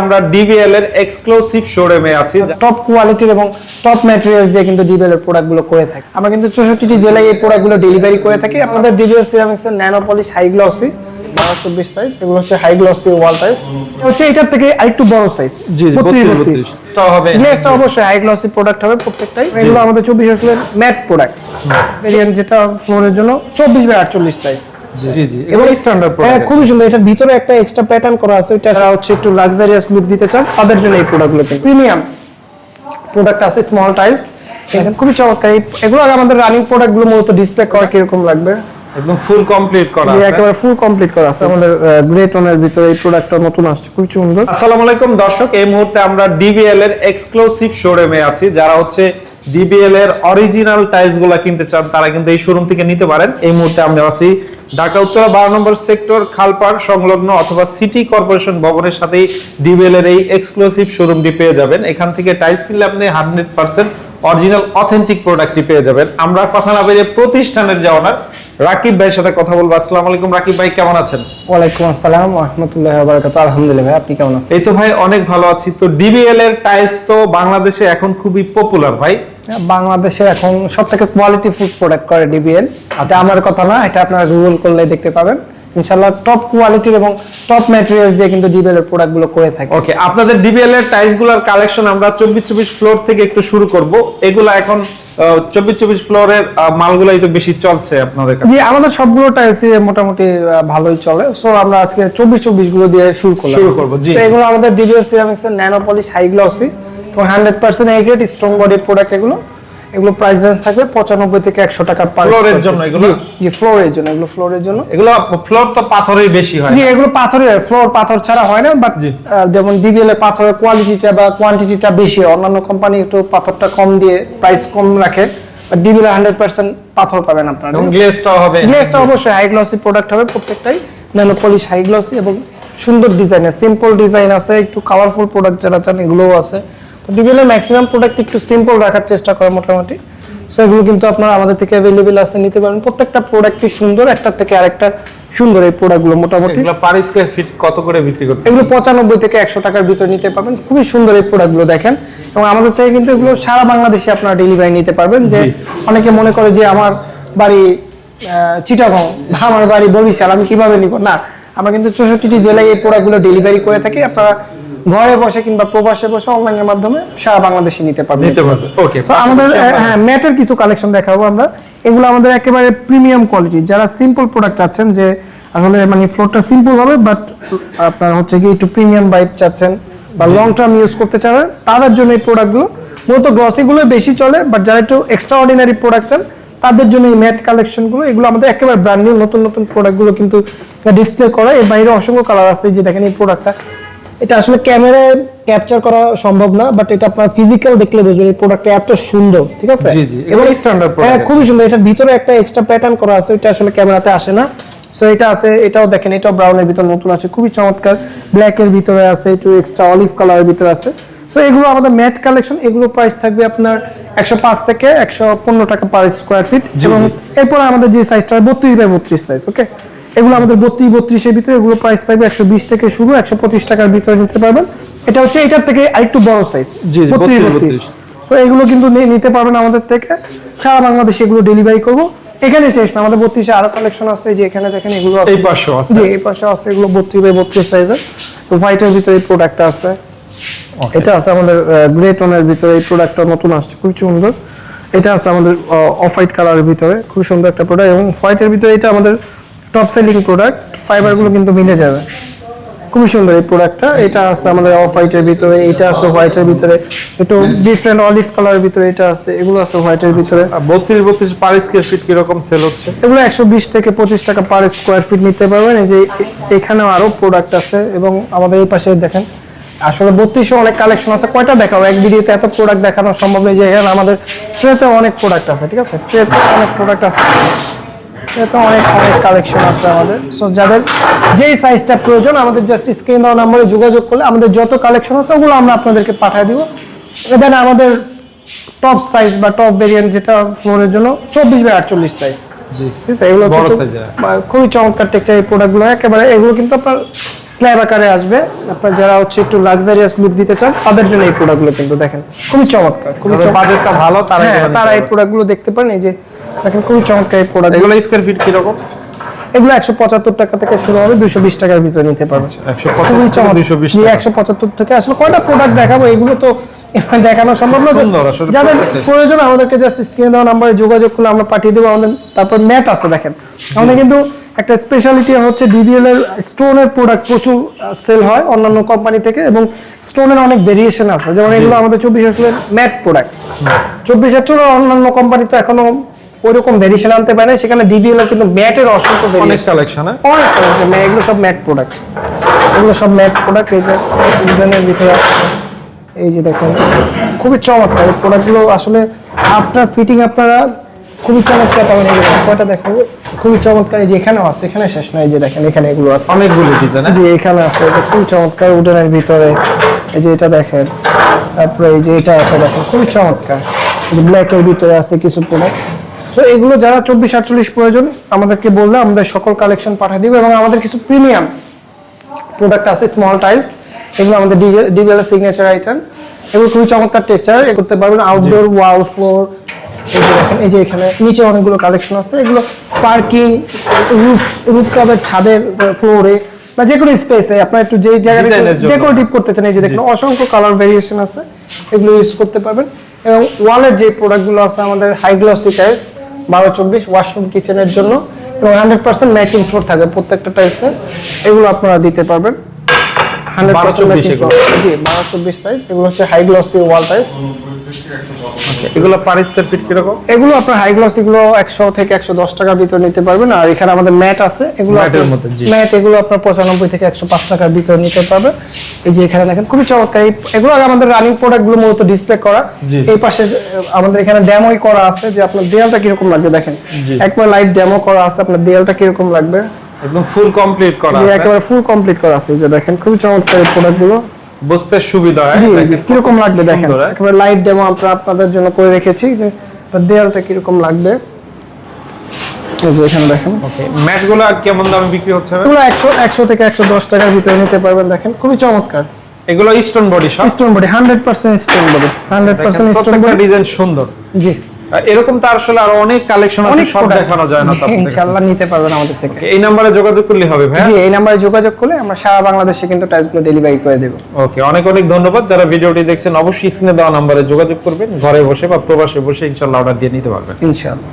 আমরা ডিবিএল এর এক্সক্লুসিভ শোরুমে আছি। টপ কোয়ালিটির এবং টপ ম্যাটেরিয়ালস দিয়ে কিন্তু ডিবিএল এর প্রোডাক্টগুলো করে থাকি। আমরা কিন্তু 64টি জেলায় এই প্রোডাক্টগুলো ডেলিভারি করে থাকি। আপনাদের ডিবিএল সিরামিক্স এর nano polish high glossy 24 size, এগুলো হচ্ছে হাই গ্লসি ওয়াল টাইলস, হচ্ছে এটার থেকে আরেকটু বড় সাইজ 32 টা হবে। গ্লেজটা অবশ্যই হাই গ্লসি প্রোডাক্ট হবে প্রত্যেকটাই। এগুলো আমাদের 24 আসলে ম্যাট প্রোডাক্ট ভেরিয়েন্ট, যেটা ফ্লোরের জন্য 24/48 সাইজ। জি জি, এবং স্ট্যান্ডার্ড প্রোডাক্ট খুবই সুন্দর। এটার ভিতরে একটা এক্সট্রা প্যাটার্ন করা আছে, এটা হচ্ছে একটু লাক্সারিয়াস লুক দিতে চান তাদের জন্য এই প্রোডাক্টগুলো। প্রিমিয়াম প্রোডাক্ট আছে, স্মল টাইলস, এখানে খুবই চমৎকার। এগুলো আমাদের রানিং প্রোডাক্টগুলো মূলত ডিসপ্লে করা কিরকম লাগবে, একদম ফুল কমপ্লিট করা আছে, একেবারে ফুল কমপ্লিট করা আছে। আমাদের গ্রে টোনের ভিতরে এই প্রোডাক্টটা নতুন আসছে, খুব সুন্দর। আসসালামু আলাইকুম দর্শক, এই মুহূর্তে আমরা ডিবিএল এর এক্সক্লুসিভ শোরুমে আছি। যারা হচ্ছে ডিবিএল এর অরিজিনাল টাইলস গুলা কিনতে চান তারা কিন্তু এই শোরুম থেকে নিতে পারেন। এই মুহূর্তে আমরা আছি ঢাকা উত্তরা 12 নম্বর সেক্টর খালপাড় সংলগ্ন অথবা সিটি কর্পোরেশন ভবনের সাথেই ডিবিএল এর এই এক্সক্লুসিভ শোরুমটি পেয়ে যাবেন। এখান থেকে টাইলস কিনলে আপনি 100% অরিজিনাল অথেন্টিক প্রোডাক্টটি পেয়ে যাবেন। আমরা কথা না বলে প্রতিষ্ঠানের যে ওনার রাকিব ভাইয়ের সাথে কথা বলবো। আসসালামু আলাইকুম রাকিব ভাই, কেমন আছেন? ওয়ালাইকুম আসসালাম ওয়া রাহমাতুল্লাহি ওয়া বারাকাতুহু। আলহামদুলিল্লাহ ভাই, আপনি কেমন আছেন? এই তো ভাই অনেক ভালো আছি। তো ডিবিএল এর টাইলস তো বাংলাদেশে এখন খুবই পপুলার ভাই। বাংলাদেশে এখন সবথেকে কোয়ালিটি ফুড প্রোডাক্ট করে ডিবিএল। এটা আমার কথা না, এটা আপনারা গুগল করলে দেখতে পাবেন। ইনশাআল্লাহ টপ কোয়ালিটির এবং টপ ম্যাটেরিয়ালস দিয়ে কিন্তু ডিবিএল এর প্রোডাক্টগুলো করে থাকি। ওকে, আপনাদের ডিবিএল এর টাইলস গুলোর কালেকশন আমরা 24 ফ্লোর থেকে একটু শুরু করব। এগুলো এখন 24 ফ্লোরের মালগুলাই তো বেশি চলছে আপনাদের কাছে। জি, আমাদের সবগুলো টাইলস মোটামুটি ভালোই চলে। সো আমরা আজকে 24 গুলো দিয়ে শুরু করব। জি, তো এগুলো আমাদের ডিবিএল সিরামিক্স এর ন্যানো পলিশ হাই গ্লসি এবং 100% A grade strong body product. এগুলো প্রাইস রেঞ্জ থাকবে 95 থেকে 100 টাকা পার ফ্লোরের জন্য। এগুলো জি ফ্লোরের জন্য, এগুলো ফ্লোরের জন্য। এগুলো ফ্লোর তো পাথরেই বেশি হয়। জি, এগুলো পাথরের, ফ্লোর পাথর ছাড়া হয় না। বাট যেমন ডিবিএল এর পাথরের কোয়ালিটিটা বা কোয়ান্টিটিটা বেশি, অন্যান্য কোম্পানি একটু পাথরটা কম দিয়ে প্রাইস কম রাখে, বাট ডিবিএল 100% পাথর পাবেন আপনারা। এবং গ্লেজটাও হবে, গ্লেজটা অবশ্যই হাই গ্লসি প্রোডাক্ট হবে প্রত্যেকটাই, ন্যানো পলিশ হাই গ্লসি এবং সুন্দর ডিজাইন আছে, সিম্পল ডিজাইন আছে, একটু কালারফুল প্রোডাক্ট যারা চান এগুলোও আছে। তো ডিবিএল এর ম্যাক্সিমাম প্রোডাক্ট একটু সিম্পল রাখার চেষ্টা করে মোটামুটি। সো এগুলো কিন্তু আপনারা আমাদের থেকে अवेलेबल আছে, নিতে পারেন। প্রত্যেকটা প্রোডাক্টই সুন্দর, একটা থেকে আরেকটা সুন্দর এই প্রোডাক্টগুলো মোটামুটি। এগুলো পার স্কয়ার ফিট কত করে বিক্রি করতে? এগুলো 95 থেকে 100 টাকার ভিতরে নিতে পারবেন। খুবই সুন্দর এই প্রোডাক্টগুলো দেখেন। এবং আমাদের থেকে কিন্তু এগুলো সারা বাংলাদেশে আপনারা ডেলিভারি নিতে পারবেন। যে অনেকে মনে করে যে আমার বাড়ি চিটাগং, আমার বাড়ি বরিশাল, আমি কিভাবে নিব? না, আমরা কিন্তু 64টি জেলায় এই প্রোডাক্টগুলো ডেলিভারি করে থাকি। আপনারা ঘরে বসে কিংবা প্রবাসে বসে অনলাইনের মাধ্যমে সারা বাংলাদেশে নিতে পারবেন। ওকে, সো আমাদের ম্যাটের কিছু কালেকশন দেখাবো আমরা। এগুলো আমাদের একেবারে প্রিমিয়াম কোয়ালিটি। যারা সিম্পল প্রোডাক্ট চাচ্ছেন, যে আসলে মানে ফ্লোরটা সিম্পল হবে বাট আপনার হচ্ছে কি একটু প্রিমিয়াম ভাইব চাচ্ছেন বা লং টার্ম ইউজ করতে চান, তাদের জন্য এই প্রোডাক্টগুলো মূলত গ্লসিগুলো বেশি চলে। বাট যারা একটু এক্সট্রা অর্ডিনারি প্রোডাক্ট চান তাদের জন্য এই ম্যাট কালেকশনগুলো। এগুলো আমাদের একেবারে ব্র্যান্ড নিউ, নতুন নতুন প্রোডাক্টগুলো কিন্তু ডিসপ্লে করা। এর বাইরে অসংখ্য কালার আছে। যে দেখেন এই প্রোডাক্টটা, এটা আসলে ক্যামেরায় ক্যাপচার করা সম্ভব না, বাট এটা আপনার ফিজিক্যাল দেখলে বুঝবেন এই প্রোডাক্টটা এত সুন্দর। ঠিক আছে, জি জি, এবং স্ট্যান্ডার্ড প্রোডাক্ট খুবই সুন্দর। এটার ভিতরে একটা এক্সট্রা প্যাটার্ন করা আছে, এটা আসলে ক্যামেরাতে আসে না। সো এটা আছে, এটাও দেখেন, এটাও ব্রাউনের ভিতর নতুন আছে, খুবই চমৎকার। ব্ল্যাক এর ভিতরে আছে, একটু এক্সট্রা অলিভ কালারের ভিতরে আছে। সো এগুলো আমাদের ম্যাট কালেকশন। এগুলো প্রাইস থাকবে আপনার 105 থেকে 115 টাকা পার স্কয়ার ফিট। এবং এরপরে আমাদের যে সাইজটা 32/32 সাইজ, ওকে, এগুলো আমাদের 32 এর ভিতরে। এগুলো প্রাইস থাকবে 120 থেকে শুরু, 125 টাকার ভিতরে নিতে পারবেন। এটা হচ্ছে এটার থেকে আরেকটু বড় সাইজ 32/32। সো এগুলো কিন্তু নিতে পারবেন আমাদের থেকে। সারা বাংলাদেশে এগুলো ডেলিভারি করব। এখানে শেষ না, আমাদের 32 আরো কালেকশন আছে। যে এখানে দেখেন এগুলো এই পাশেও আছে। জি, এই পাশে আছে, এগুলো 32/32 সাইজের। তো হোয়াইটের ভিতরে এই প্রোডাক্টটা আছে। এটা আছে আমাদের গ্রে টোনের ভিতরে, এই প্রোডাক্টটা নতুন আসছে, খুব সুন্দর। এটা আছে আমাদের অফ হোয়াইট কালারের ভিতরে, খুব সুন্দর একটা প্রোডাক্ট। এবং হোয়াইটের ভিতরে এটা আমাদের টপ সেলিং প্রোডাক্ট, ফাইবারগুলো কিন্তু মিলে যাবে, খুব সুন্দর এই প্রোডাক্টটা। এটা আছে আমাদের অফ হোয়াইটের ভিতরে, এটা আছে হোয়াইটের ভিতরে, একটু ডিফারেন্ট অলিভ কালারের ভিতরে এটা আছে, এগুলো আছে হোয়াইটের ভিতরে। 32 পার স্কয়ার ফিট কি রকম সেল হচ্ছে? এগুলো 120 থেকে 25 টাকা পার স্কয়ার ফিট নিতে পারবেন। এই যে এখানেও আরো প্রোডাক্ট আছে। এবং আমাদের এই পাশে দেখেন, আসলে 32 অনেক কালেকশন আছে। কয়টা দেখাবো, এক ভিডিওতে এত প্রোডাক্ট দেখানো সম্ভব নেই। যে এখানে আমাদের ট্রেতে অনেক প্রোডাক্ট আছে, ঠিক আছে, ট্রেতে অনেক প্রোডাক্ট আছে, এটা অনেক অনেক কালেকশন আছে আমাদের। সো যাদের যেই সাইজটা প্রয়োজন আমাদের জাস্ট স্ক্রিন দেওয়া নম্বরে যোগাযোগ করলে আমাদের যত কালেকশন আছে ওগুলো আমরা আপনাদেরকে পাঠিয়ে দিব। এখানে আমাদের টপ সাইজ বা টপ ভেরিয়েন্ট যেটা ফ্লোরের জন্য 24/48 সাইজ। জি, ঠিক আছে, এগুলো খুবই চমৎকার টেক্সচার এই প্রোডাক্টগুলো। একেবারে এগুলো কিন্তু আপনার স্ল্যাব আকারে আসবে। আপনার যারা হচ্ছে একটু লাক্সারিয়াস লুক দিতে চান তাদের জন্য এই প্রোডাক্টগুলো কিন্তু দেখেন খুবই চমৎকার, খুবই বাজেটটা ভালো তারা তারা এই প্রোডাক্টগুলো দেখতে পারেন। এই যে দেখেন খুবই চমৎকার এই প্রোডাক্ট। এগুলো স্কয়ার ফিট কি রকম? এগুলো 175 টাকা থেকে শুরু হবে, 220 টাকার ভিতরে নিতে পারবেন। 175 থেকে আসলে কয়টা প্রোডাক্ট দেখাবো, এগুলো তো দেখানো সম্ভব না। যাদের প্রয়োজন আমাদেরকে জাস্ট স্ক্রিনে দেওয়া নম্বরে যোগাযোগ করলে আমরা পাঠিয়ে দেবো আমাদের। তারপর ম্যাট আছে দেখেন, আমাদের কিন্তু একটা স্পেশালিটি হচ্ছে ডিবিএল এর স্টোনের প্রোডাক্ট প্রচুর সেল হয় অন্যান্য কোম্পানি থেকে, এবং স্টোনের অনেক ভেরিয়েশন আছে। যেমন এগুলো আমাদের 24 আসলের ম্যাট প্রোডাক্ট। 24 এর অন্যান্য কোম্পানি তো এখনো ওইরকম ভেরিয়েশন আনতে পারে, সেখানে ডিবিএল এর কিন্তু ম্যাটের অসংখ্য অনেক কালেকশন, অনেক কালেকশন। এগুলো সব ম্যাট প্রোডাক্ট, এগুলো সব ম্যাট প্রোডাক্ট। এই যে ডিজাইনের ভিতরে এই যে দেখেন খুবই চমৎকার এই প্রোডাক্টগুলো। আসলে আপনার ফিটিং আপনারা খুবই চমৎকার পাবেন। এই কয়টা দেখেন খুবই চমৎকার। এই যে এখানেও আছে, এখানে শেষ নাই, যে দেখেন এখানে এগুলো আছে অনেকগুলো ডিজাইন। যে এখানে আছে, এটা খুবই চমৎকার উডেনের ভিতরে। এই যে এটা দেখেন, তারপরে এই যে এটা আছে দেখেন খুবই চমৎকার। এই যে ব্ল্যাকের ভিতরে আছে কিছু প্রোডাক্ট। সো এগুলো যারা 24-48 প্রয়োজন আমাদেরকে বললে আমাদের সকল কালেকশন পাঠিয়ে দিব। এবং আমাদের কিছু প্রিমিয়াম প্রোডাক্ট আছে, স্মল টাইলস, এগুলো আমাদের ডিবিএল এর সিগনেচার আইটেম। এগুলো খুবই চমৎকার টেক্সচার করতে পারবেন, আউটডোর, ওয়াল, ফ্লোর। এই যে দেখেন, এই যে এখানে নিচে অনেকগুলো কালেকশন আছে। এগুলো পার্কিং, রুফ টপের ছাদের ফ্লোরে বা যে কোনো স্পেসে আপনার একটু যে জায়গায় ডেকোরেটিভ করতে চান, এই যে দেখেন অসংখ্য কালার ভেরিয়েশন আছে, এগুলো ইউজ করতে পারবেন। এবং ওয়ালের যে প্রোডাক্টগুলো আছে আমাদের হাই গ্লসি টাইলস 12-24 ওয়াশরুম কিচেনের জন্য, এবং 100% ম্যাচিং ফ্লোর থাকবে প্রত্যেকটা টাইলসে। এগুলো আপনারা দিতে পারবেন 100% ম্যাচিং ফ্লোর। জি 12-24 সাইজ। এগুলো হচ্ছে হাই গ্লসি ওয়াল টাইলস। এগুলো পার স্কয়ার ফিট কি রকম? এগুলো আপনার হাই গ্লস, এগুলো 100 থেকে 110 টাকার ভিতর নিতে পারবেন। আর এখানে আমাদের ম্যাট আছে, এগুলো ম্যাট এগুলো আপনার 95 থেকে 105 টাকার ভিতর নিতে পারবেন। এই যে এখানে দেখেন খুবই চমৎকার। এগুলো আমাদের রানিং প্রোডাক্টগুলো মূলত ডিসপ্লে করা। এই পাশে আমাদের এখানে ডেমোই করা আছে, যে আপনার দেয়ালটা কিরকম লাগবে দেখেন, একবার লাইভ ডেমো করা আছে, আপনার দেয়ালটা কিরকম লাগবে একদম ফুল কমপ্লিট করা আছে, একেবারে ফুল কমপ্লিট করা আছে। এই যে দেখেন খুবই চমৎকার এই প্রোডাক্টগুলো, বুঝতে সুবিধা হয় কিরকম লাগবে দেখেন, একেবারে লাইভ ডেমো আমরা আপনাদের জন্য করে রেখেছি যে দেয়ালটা কিরকম লাগবে। এই যে এখানে দেখেন। ওকে, ম্যাটগুলো কেমন দামে বিক্রি হচ্ছে? এগুলো 100 থেকে 110 টাকার ভিতরে নিতে পারবেন। দেখেন খুবই চমৎকার। এগুলো স্টোন বডি সব? Stone body, 100% stone body, 100% stone body. Design সুন্দর। জি, এরকম তার আসলে আরো অনেক কালেকশন আছে, সব দেখানো যায় না। ইনশাআল্লাহ নিতে পারবেন আমাদের থেকে। এই নম্বরে যোগাযোগ করলে হবে ভাই? জি, এই নম্বরে যোগাযোগ করলে আমরা সারা বাংলাদেশে কিন্তু টাইলসগুলো ডেলিভারি করে দেব। ওকে, অনেক অনেক ধন্যবাদ। যারা ভিডিওটি দেখছেন অবশ্যই স্ক্রিনে দেওয়া নম্বরে যোগাযোগ করবেন। ঘরে বসে বা প্রবাসে বসে ইনশাআল্লাহ অর্ডার দিয়ে নিতে পারবেন ইনশাআল্লাহ।